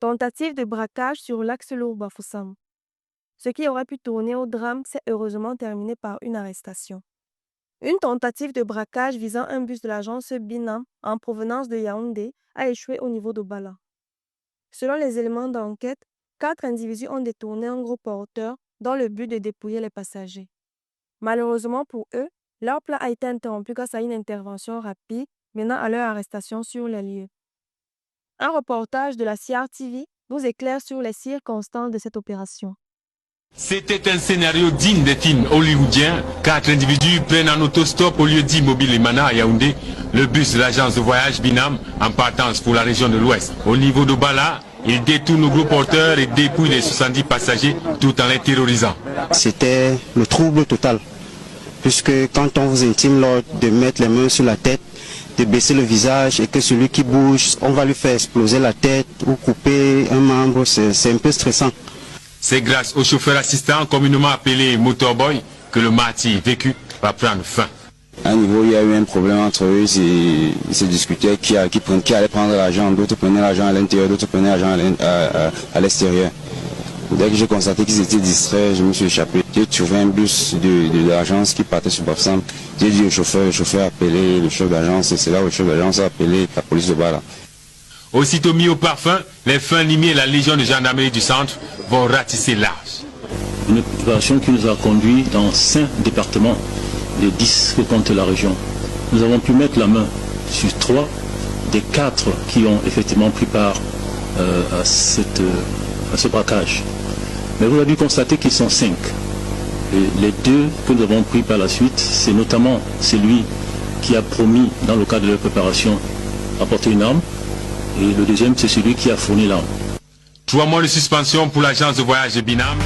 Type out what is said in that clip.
Tentative de braquage sur l'axe Lour-Bafoussam. Ce qui aurait pu tourner au drame s'est heureusement terminé par une arrestation. Une tentative de braquage visant un bus de l'agence Binam en provenance de Yaoundé a échoué au niveau de Bala. Selon les éléments d'enquête, 4 individus ont détourné un gros porteur dans le but de dépouiller les passagers. Malheureusement pour eux, leur plan a été interrompu grâce à une intervention rapide menant à leur arrestation sur les lieux. Un reportage de la CRTV nous éclaire sur les circonstances de cette opération. C'était un scénario digne des films hollywoodiens. 4 individus prennent un autostop au lieu dit Mobile Limana à Yaoundé, le bus de l'agence de voyage Binam en partance pour la région de l'Ouest. Au niveau de Bala, ils détournent le gros porteur et dépouillent les 70 passagers tout en les terrorisant. C'était le trouble total, puisque quand on vous intime de mettre les mains sur la tête, de baisser le visage et que celui qui bouge, on va lui faire exploser la tête ou couper un membre, c'est un peu stressant. C'est grâce au chauffeur assistant, communément appelé Motorboy, que le martyr vécu va prendre fin. À un niveau, il y a eu un problème entre eux, ils se discutaient qui allait prendre l'argent, d'autres prenaient l'argent à l'intérieur, d'autres prenaient l'argent à l'extérieur. Dès que j'ai constaté qu'ils étaient distraits, je me suis échappé. J'ai trouvé un bus de l'agence qui partait sur Bafoussam. J'ai dit au chauffeur, le chauffeur a appelé le chef d'agence, et c'est là où le chef d'agence a appelé la police de Bala. Aussitôt mis au parfum, les fins limiers et la Légion de gendarmerie du centre vont ratisser large. Une opération qui nous a conduit dans 5 départements des 10 que compte la région. Nous avons pu mettre la main sur 3 des 4 qui ont effectivement pris part à ce braquage. Mais vous avez dû constater qu'ils sont 5. Et les 2 que nous avons pris par la suite, c'est notamment celui qui a promis, dans le cadre de leur préparation, apporter une arme. Et le deuxième, c'est celui qui a fourni l'arme. 3 mois de suspension pour l'agence de voyage de Binam.